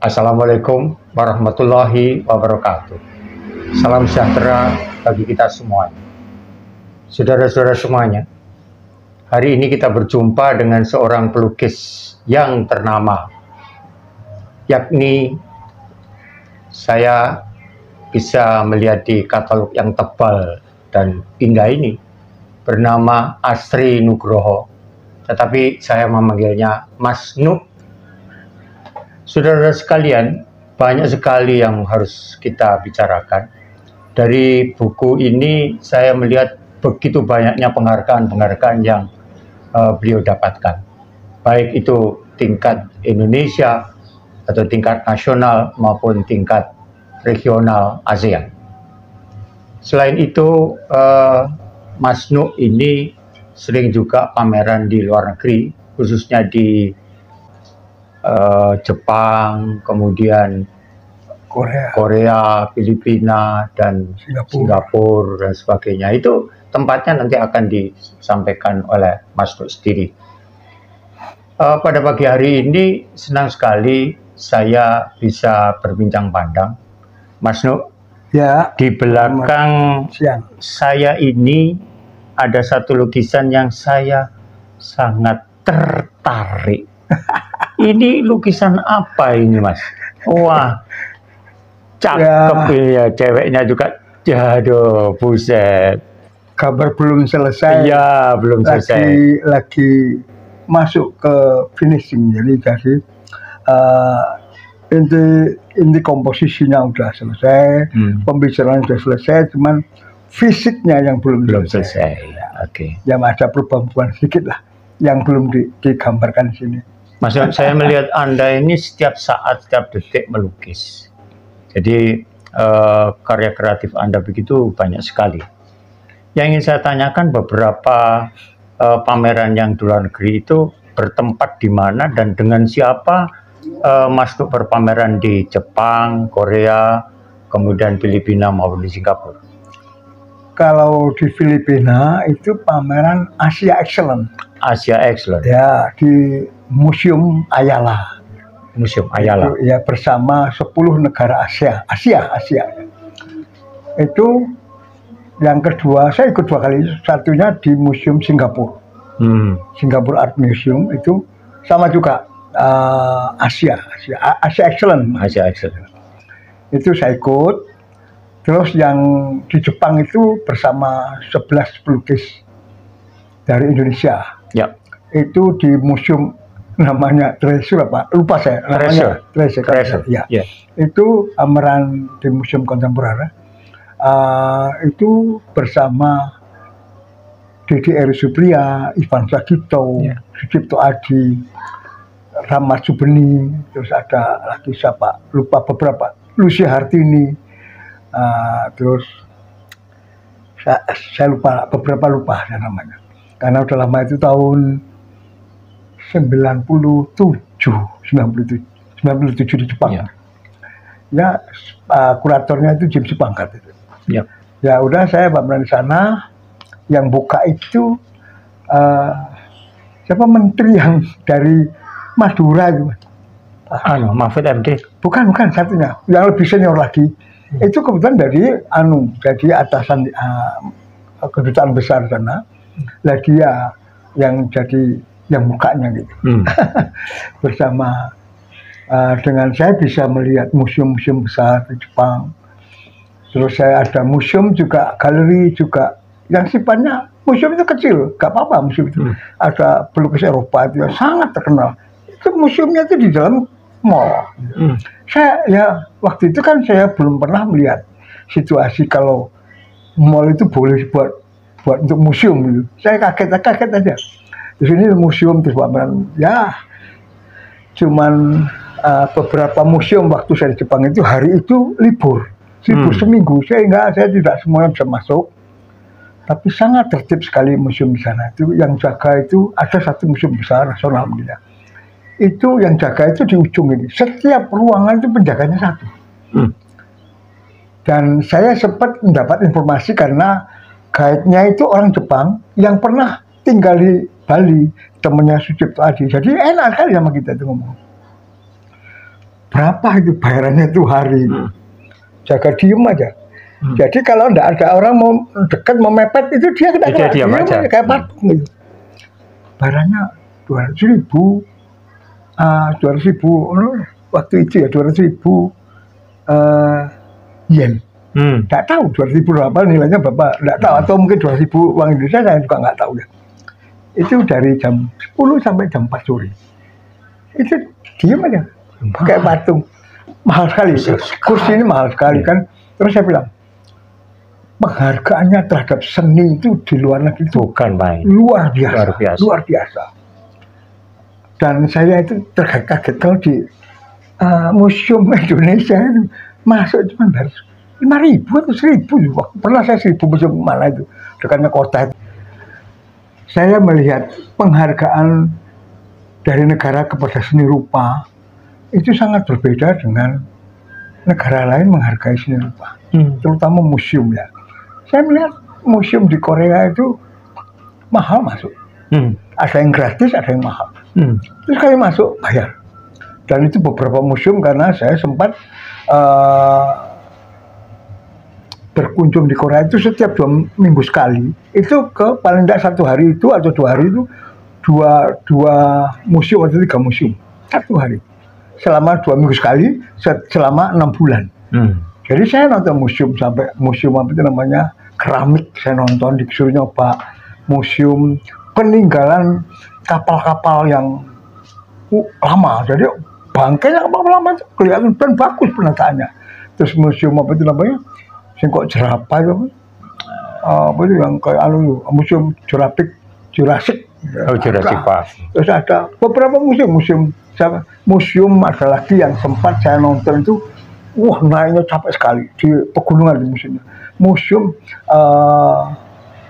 Assalamualaikum warahmatullahi wabarakatuh. Salam sejahtera bagi kita semuanya. Saudara-saudara semuanya, hari ini kita berjumpa dengan seorang pelukis yang ternama, yakni saya bisa melihat di katalog yang tebal dan indah ini, bernama Astri Nugroho, tetapi saya memanggilnya Mas Nuk. Saudara sekalian, banyak sekali yang harus kita bicarakan. Dari buku ini saya melihat begitu banyaknya penghargaan-penghargaan yang beliau dapatkan. Baik itu tingkat Indonesia atau tingkat nasional maupun tingkat regional ASEAN. Selain itu, Mas Nuk ini sering juga pameran di luar negeri, khususnya di Jepang, kemudian Korea, Filipina, dan Singapura dan sebagainya. Itu tempatnya nanti akan disampaikan oleh Mas Nuk sendiri. Pada pagi hari ini senang sekali saya bisa berbincang pandang. Mas Nuk, ya, di belakang saya ini ada satu lukisan yang saya sangat tertarik. Ini lukisan apa ini, Mas? Wah, cakep ya, ceweknya juga. Aduh, buset. Kabar belum selesai. Iya, belum selesai. Lagi masuk ke finishing. Jadi inti komposisinya udah selesai, pembicaraan udah selesai, cuman fisiknya yang belum selesai. Oke. Yang ada perubahan sedikit lah, yang belum digambarkan di sini. Maksud saya melihat Anda ini setiap saat, setiap detik melukis. Jadi karya kreatif Anda begitu banyak sekali. Yang ingin saya tanyakan, beberapa pameran yang di luar negeri itu bertempat di mana dan dengan siapa Mas Nuk berpameran di Jepang, Korea, kemudian Filipina maupun di Singapura? Kalau di Filipina itu pameran Asia Excellent. Asia Excellent. Ya, di Museum Ayala. Museum Ayala. Itu, ya, bersama 10 negara Asia. Itu yang kedua, saya ikut 2 kali. Satunya di Museum Singapura. Singapura Art Museum itu sama juga Asia Excellent. Asia Excellent. Itu saya ikut. Terus yang di Jepang itu bersama 11 pelukis dari Indonesia. Ya. Itu di museum namanya Treasure apa? Lupa saya. Namanya Treasure. Ya. Yeah. Itu pameran di Museum Kontemporer. Itu bersama Dede Eri Supriya, Ivan Sagito, Sucipto Adi, Rahmat Subeni, terus ada lagi siapa? Lupa beberapa. Lucia Hartini. Terus saya lupa, beberapa lupa ya namanya, karena udah lama, itu tahun 97 di Jepang. Ya, kuratornya itu James Pangkat itu. Ya udah, saya pameran di sana. Yang buka itu siapa, menteri yang dari Madura itu? Mahfud MD. Bukan satunya, yang lebih senior lagi. Itu kebetulan dari atasan kedutaan besar sana. Lah dia yang jadi yang mukanya gitu. Bersama dengan saya bisa melihat museum-museum besar di Jepang. Terus saya ada museum juga, galeri juga, yang sifatnya museum itu kecil, gak apa-apa museum itu. Ada pelukis Eropa itu yang sangat terkenal. Itu museumnya itu di dalam mall. Saya ya waktu itu kan saya belum pernah melihat situasi kalau mall itu boleh buat untuk museum gitu. Saya kaget aja. Di sini museum terus pameran. Ya, cuman beberapa museum waktu saya di Jepang itu hari itu libur seminggu. Saya tidak semuanya bisa masuk. Tapi sangat tertib sekali museum di sana. Itu yang jaga itu ada satu museum besar nasional gitu. Itu yang jaga itu di ujung ini. Setiap ruangan itu penjaganya satu. Dan saya sempat mendapat informasi karena guide-nya itu orang Jepang yang pernah tinggal di Bali, temannya Sucipto Adi. Jadi enak sekali sama kita itu ngomong. berapa itu bayarannya tuh hari. Jaga diem aja. Jadi kalau enggak ada orang mau dekat mau mepet itu dia kena diam aja. Kayak patung gitu. Bayarannya 200.000, 200.000 waktu itu ya 200.000 yen. Nggak tahu 200.000 berapa nilainya berapa, nggak tahu atau mungkin 200.000 uang Indonesia saya juga nggak tahu ya. Itu dari jam 10 sampai jam 4 sore. Itu diam aja, kayak patung. Mahal sekali, kursi ini mahal sekali kan. Terus saya bilang, penghargaannya terhadap seni itu di luar negeri itu bukan main, luar biasa. Dan saya itu terkaget kalau di Museum Indonesia itu masuk cuma baru 5.000 atau 1.000. Pernah saya 1.000 museum mana itu dekatnya kota itu. Saya melihat penghargaan dari negara kepada seni rupa itu sangat berbeda dengan negara lain menghargai seni rupa, terutama museum ya. Saya melihat museum di Korea itu mahal masuk, ada yang gratis, ada yang mahal. Terus sekali masuk bayar. Dan itu beberapa museum karena saya sempat berkunjung di Korea itu setiap 2 minggu sekali. Itu ke paling tidak 1 hari itu atau 2 hari itu dua museum atau 3 museum 1 hari. Selama 2 minggu sekali, selama 6 bulan. Jadi saya nonton museum sampai museum apa itu namanya keramik, saya nonton disuruh nyoba museum peninggalan kapal-kapal yang lama. Jadi bangkainya kapal lama itu kelihatan dan bagus penataannya. Terus museum apa itu namanya? Singkok jerapah itu apa itu yang kayak museum Jurassic. Oh, Jurassic Park. Terus ada beberapa museum ada lagi yang sempat saya nonton itu, wah naiknya capek sekali di pegunungan di museumnya. Museum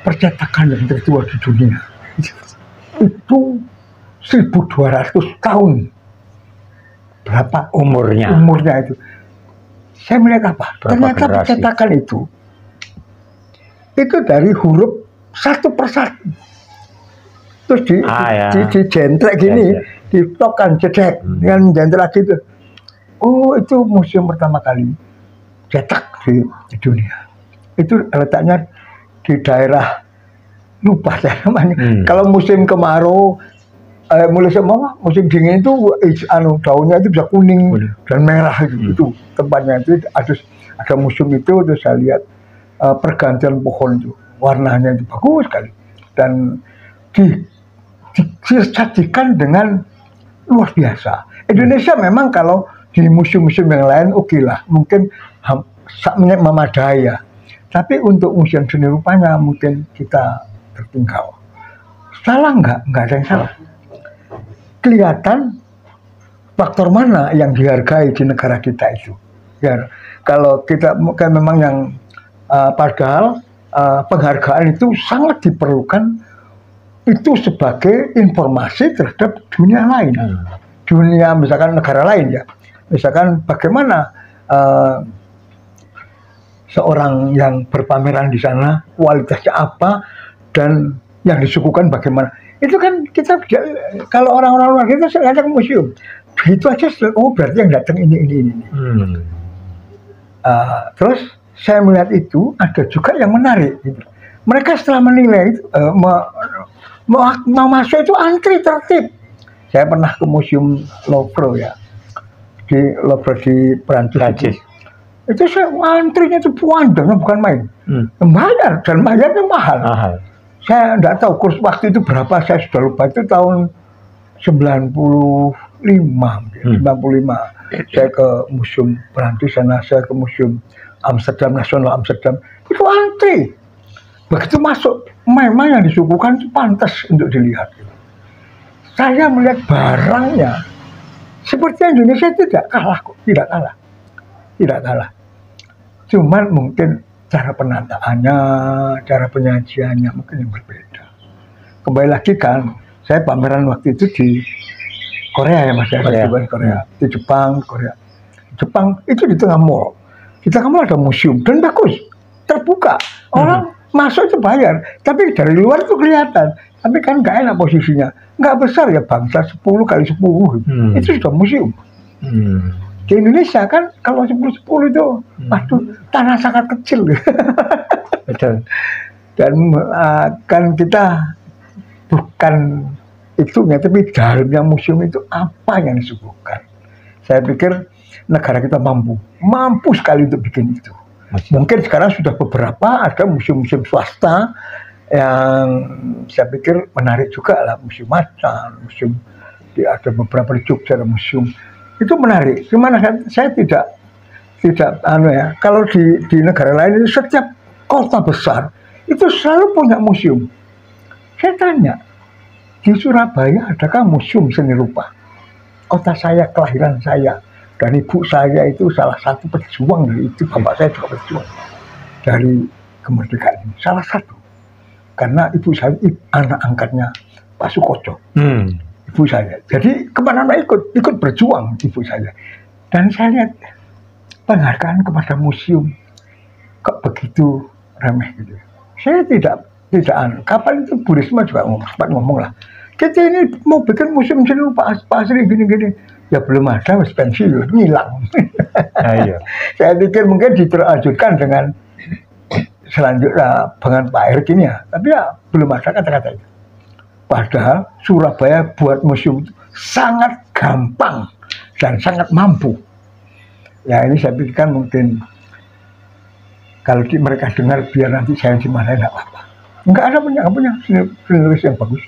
percetakan yang tertua di dunia itu 1.200 tahun. Berapa umurnya itu? Saya melihat apa? Ternyata percetakan itu dari huruf satu persatu. Terus dijentrek gini, ditokkan jedek dengan jentrek gitu. Oh, itu museum pertama kali cetak di dunia. Itu letaknya di daerah lupa saya namanya. Kalau musim kemarau mulai semua musim dingin itu daunnya itu bisa kuning dan merah itu tempatnya itu ada museum itu. Terus saya lihat pergantian pohon itu warnanya itu bagus sekali dan disajikan dengan luar biasa. Indonesia memang kalau di museum-museum yang lain oke lah, mungkin memadai ya, tapi untuk museum seni rupanya mungkin kita tertinggal. Salah nggak ada yang salah. Kelihatan faktor mana yang dihargai di negara kita itu. Ya, kalau kita kan memang yang padahal penghargaan itu sangat diperlukan itu sebagai informasi terhadap dunia lain, dunia misalkan negara lain ya, misalkan bagaimana seorang yang berpameran di sana kualitasnya apa dan yang disuguhkan bagaimana. Itu kan kita kalau orang-orang luar kita sengaja ke museum, begitu aja. Oh berarti yang datang ini. Terus saya melihat itu ada juga yang menarik. Gitu. Mereka setelah menilai itu mau masuk itu antri tertib. Saya pernah ke museum Louvre ya, di Louvre di Prancis. Itu saya antrinya itu panjangnya bukan main, bayar dan bayarnya mahal. Saya tidak tahu kurs waktu itu berapa, saya sudah lupa, itu tahun 95. Saya ke museum Prancis sana, saya ke museum Amsterdam, Nasional Amsterdam, itu antri. Begitu masuk, memang yang disuguhkan itu pantas untuk dilihat. Saya melihat barangnya seperti Indonesia tidak kalah kok, tidak kalah. Cuman mungkin cara penataannya, cara penyajiannya mungkin yang berbeda. Kembali lagi kan, saya pameran waktu itu di Korea ya Mas, Korea. Di Jepang, Korea. Jepang itu di tengah mall. Di tengah mall ada museum dan bagus, terbuka. Orang masuk itu bayar, tapi dari luar itu kelihatan. Tapi kan nggak enak posisinya, nggak besar ya bangsa 10 kali 10. Itu sudah museum. Di Indonesia kan kalau 10-10 itu, waduh, tanah sangat kecil. Betul. Dan kan kita bukan itunya, tapi dalamnya museum itu apa yang disuguhkan. Saya pikir negara kita mampu sekali untuk bikin itu. Mungkin sekarang sudah beberapa ada museum-museum swasta yang saya pikir menarik juga lah, museum macan, museum ada beberapa di Jogja ada museum itu menarik. Gimana saya tidak kalau di negara lain itu setiap kota besar itu selalu punya museum. Saya tanya, di Surabaya adakah museum seni rupa? Kota saya, kelahiran saya, dan ibu saya itu salah satu pejuang dari itu, bapak saya juga pejuang dari kemerdekaan ini, salah satu. Karena ibu saya anak angkatnya Pak Sukoco, ibu saya. Jadi kemana-mana ikut berjuang ibu saya. Dan saya lihat penghargaan kepada museum kok begitu remeh gitu. Saya tidak kapan itu Bu Risma juga sempat ngomong lah. Kita ini mau bikin museum seni rupa asli gini-gini. Ya belum ada, wis pensiun, ngilang. Ayo. Saya pikir mungkin diterajutkan dengan selanjutnya dengan Pak Erick ini ya. Tapi ya belum ada kata-kata itu. Padahal Surabaya buat museum itu sangat gampang dan sangat mampu. Ya ini saya pikirkan mungkin kalau mereka dengar biar nanti saya dimarahin enggak apa-apa. Enggak punya seni lukis yang bagus.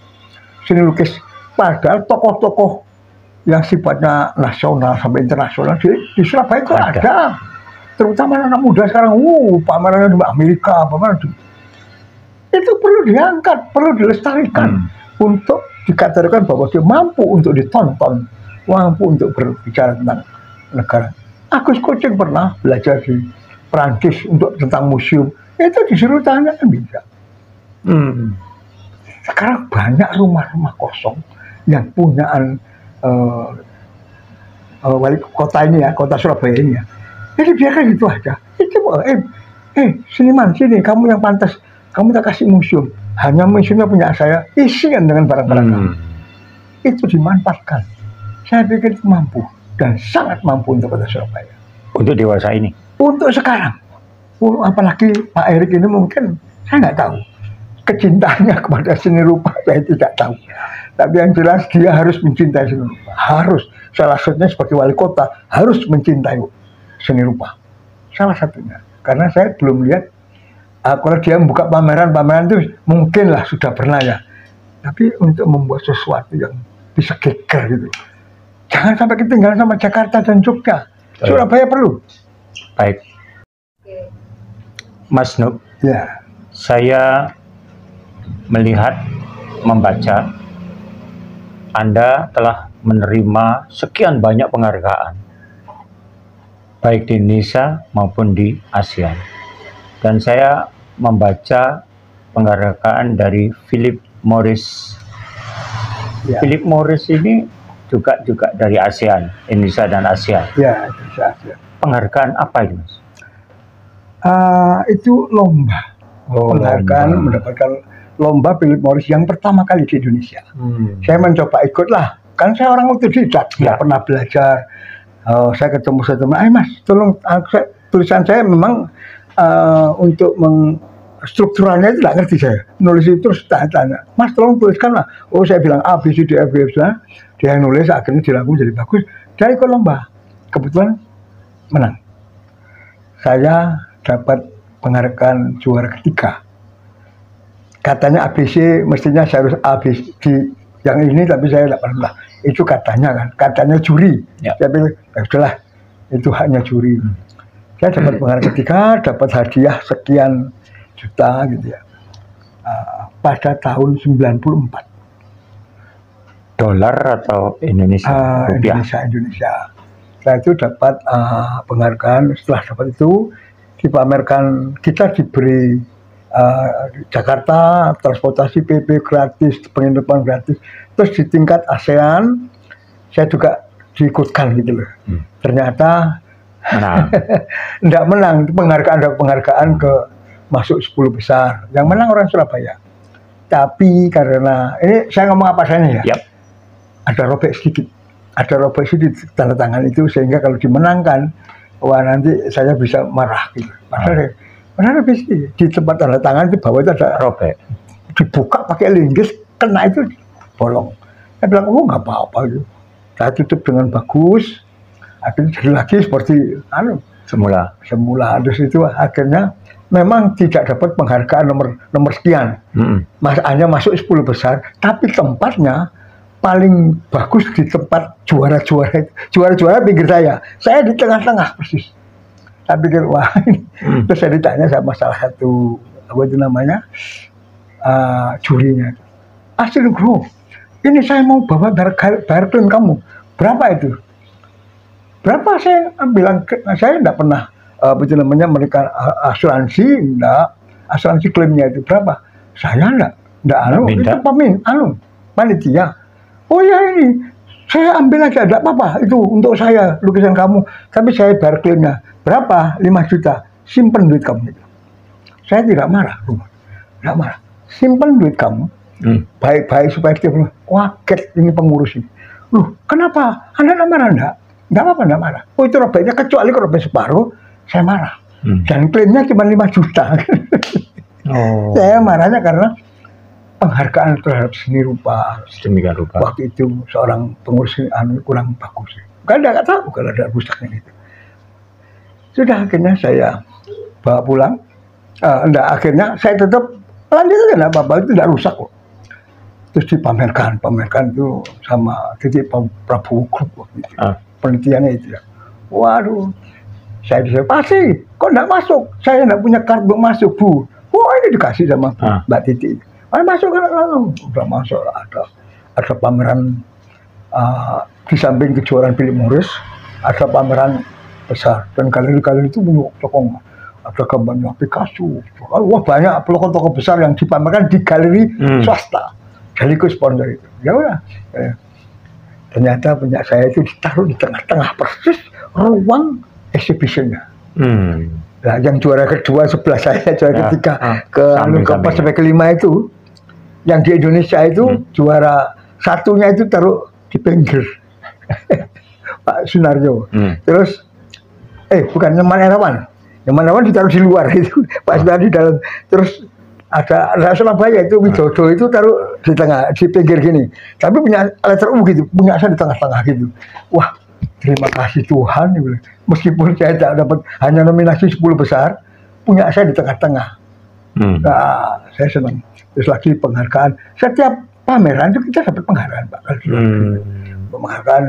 Seni lukis padahal tokoh-tokoh yang sifatnya nasional sampai internasional di Surabaya itu ada. Terutama anak muda sekarang, pamerannya di Amerika, pameran itu perlu diangkat, perlu dilestarikan untuk dikategorikan bahwa dia mampu untuk ditonton, mampu untuk berbicara tentang negara. Agus Kucing pernah belajar di Perancis untuk tentang museum, itu disuruh tanya kan bisa. Sekarang banyak rumah-rumah kosong yang punyaan wali kota ini ya, kota Surabaya ini ya. Jadi biarkan gitu aja. Itu seniman sini, kamu yang pantas, kamu tak kasih museum. Hanya museumnya punya saya, isikan dengan barang-barang kamu. Itu dimanfaatkan. Saya pikir itu mampu dan sangat mampu untuk kota Surabaya. Untuk dewasa ini. Untuk sekarang, apalagi Pak Erick ini mungkin saya nggak tahu kecintaannya kepada seni rupa, saya tidak tahu. Tapi yang jelas dia harus mencintai seni rupa. Harus. Salah satunya sebagai wali kota harus mencintai seni rupa. Salah satunya. Karena saya belum lihat kalau dia membuka pameran itu mungkinlah sudah pernah ya. Tapi untuk membuat sesuatu yang bisa geger gitu. Jangan sampai ketinggalan sama Jakarta dan Jogja. Surabaya perlu. Baik. Mas Nuk. Ya. Saya melihat, membaca Anda telah menerima sekian banyak penghargaan, baik di Indonesia maupun di ASEAN. Dan saya membaca penghargaan dari Philip Morris. Ya. Philip Morris ini juga dari ASEAN, Indonesia dan ASEAN. Ya, Indonesia ASEAN. Penghargaan apa itu, Mas? Itu lomba. Penghargaan mendapatkan lomba Philip Morris yang pertama kali di Indonesia. Saya mencoba ikutlah. Kan saya orang otodidak, nggak pernah belajar. Saya ketemu satu teman, Mas, tolong tulisan saya memang untuk strukturalnya itu nggak ngerti saya. Nulis itu terus tanya, Mas, tolong tuliskan lah. Oh, saya bilang A, B, C, D, F, G, H. Dia yang nulis, akhirnya dirangkum jadi bagus. Dia ikut lomba. Kebetulan menang. Saya dapat penghargaan juara ketiga. Katanya ABC, mestinya saya harus ABC yang ini, tapi saya tidak pernah. Itu katanya juri. Ya. Saya bilang, sudahlah, itu haknya juri. Saya dapat penghargaan ketiga, dapat hadiah sekian juta gitu ya. Pada tahun 94. Dolar atau Indonesia? Rupiah? Indonesia. Saya itu dapat penghargaan. Setelah dapat itu dipamerkan, kita diberi Jakarta transportasi PP gratis, penginapan gratis. Terus di tingkat ASEAN saya juga diikutkan gitu loh. Ternyata enggak menang. Penghargaan ke masuk 10 besar. Yang menang orang Surabaya. Tapi karena ini saya ngomong apa adanya ya. Ada robek sedikit. ada robek di tanda tangan itu sehingga kalau dimenangkan, wah nanti saya bisa marah gitu. Padahal di tempat tanda tangan di bawah itu ada robek, dibuka pakai linggis, kena itu bolong. Saya bilang, oh nggak apa-apa gitu. Saya tutup dengan bagus, akhirnya jadi lagi seperti semula. Terus itu akhirnya memang tidak dapat penghargaan nomor sekian. Hanya masuk 10 besar, tapi tempatnya paling bagus di tempat juara-juara pinggir saya di tengah-tengah persis. Saya pikir wah, terus saya ditanya sama salah satu apa itu namanya jurinya, asli bro, ini saya mau bawa bayar klaim kamu, berapa itu? Berapa? Saya bilang saya tidak pernah apa itu namanya mereka asuransi, enggak, asuransi klaimnya itu berapa? Saya enggak itu panitia. Oh ya ini, saya ambil aja, tidak apa-apa, itu untuk saya, lukisan kamu, tapi saya bayar klaimnya. Berapa? 5 juta, simpen duit kamu itu. Saya tidak marah, simpen duit kamu, baik-baik supaya dia bilang, waket ini pengurus ini. Loh, kenapa? Anda tidak marah? Enggak apa-apa, enggak marah. Oh itu robeknya, kecuali kalau robek separuh, saya marah. Dan klaimnya cuma 5 juta. Saya marahnya karena penghargaan terhadap seni rupa. Sedemikian rupa. Waktu itu seorang pengurus kurang bagus. Nggak tahu kalau ada rusaknya itu. Sudah akhirnya saya bawa pulang. Akhirnya saya tetap lanjut aja, nggak apa-apa, itu tidak rusak kok. Terus dipamerkan itu sama titik Prabowo Group waktu itu. Penelitiannya itu ya. Waduh, saya pasti kok nggak masuk. Saya nggak punya kartu masuk Bu. Wah ini dikasih sama Mbak Titi. Masuk kan langsung udah masuk, ada pameran di samping kejuaraan Philip Morris ada pameran besar dan galeri-galeri itu punya tokoh, ada gambarnya Picasso, wah banyak tokoh besar yang dipamerkan di galeri swasta, sekaligus sponsor itu. Ya udah, ternyata punya saya itu ditaruh di tengah-tengah persis ruang exhibitionnya. Nah, yang juara kedua sebelah saya, juara ketiga keempat sampai kelima itu. Yang di Indonesia itu juara satunya itu taruh di pinggir Pak Sunaryo. Terus bukan Nyoman Erawan ditaruh di luar itu, Pak Sunaryo di dalam. Terus ada Surabaya itu Widodo itu taruh di tengah, di pinggir gini. Tapi punya letter U gitu, punya saya di tengah-tengah gitu. Wah, terima kasih Tuhan. Meskipun saya tidak dapat hanya nominasi 10 besar, punya saya di tengah-tengah. Nah, saya senang. Terus lagi penghargaan. Setiap pameran itu kita dapat penghargaan, Pak. Penghargaan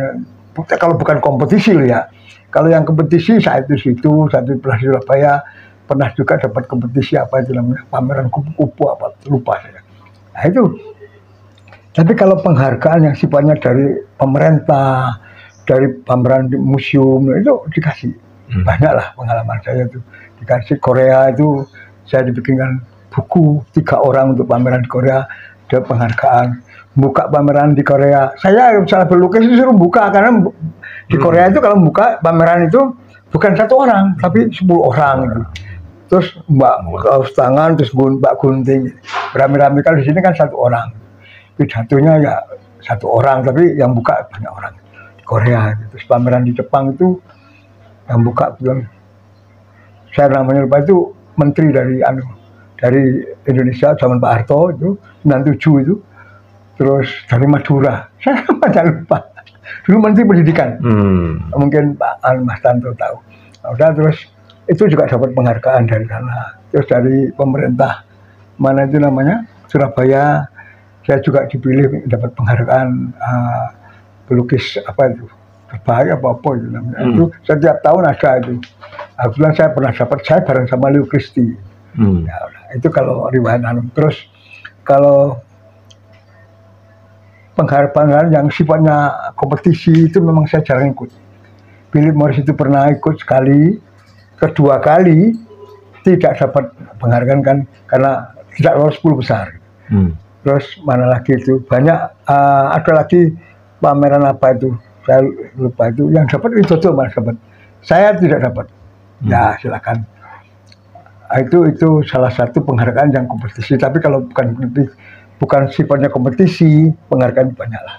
kalau bukan kompetisi loh ya. Kalau yang kompetisi saat itu satu Plaza Surabaya pernah juga dapat kompetisi apa itu namanya, pameran kupu-kupu apa lupa saya. Nah itu. Tapi kalau penghargaan yang sifatnya dari pemerintah, dari pameran di museum itu dikasih. Banyak lah pengalaman saya itu. Dikasih Korea itu saya dibikinkan buku 3 orang untuk pameran di Korea, ada penghargaan. Buka pameran di Korea, saya salah berlukis disuruh buka karena di Korea itu kalau buka pameran itu bukan 1 orang tapi 10 orang gitu. Terus Mbak kaos tangan, terus Mbak gunting, rame-rame. Kalau di sini kan 1 orang, pidatonya ya 1 orang tapi yang buka banyak orang di Korea. Terus pameran di Jepang itu yang buka bilang, saya namanya lupa, itu menteri dari Indonesia zaman Pak Harto itu 97 itu, terus dari Madura saya lupa, dulu menteri pendidikan, mungkin Pak Mas Tanto tahu. Udah, terus itu juga dapat penghargaan dari sana. Terus dari pemerintah mana itu namanya Surabaya, saya juga dipilih dapat penghargaan pelukis apa itu terbaik apa itu namanya. Itu setiap tahun ada itu. Kebetulan saya pernah dapat, saya bareng sama Leo Christie. Ya, itu kalau riwayat Terus kalau penghargaan yang sifatnya kompetisi itu memang saya jarang ikut. Philip Morris itu pernah ikut sekali, kedua kali tidak dapat penghargaan kan karena tidak lolos 10 besar. Terus mana lagi itu banyak, ada lagi pameran apa itu saya lupa itu, yang dapat itu malah dapat, saya tidak dapat. Ya silakan. Itu salah satu penghargaan yang kompetisi. Tapi kalau bukan sifatnya kompetisi, penghargaan banyak lah.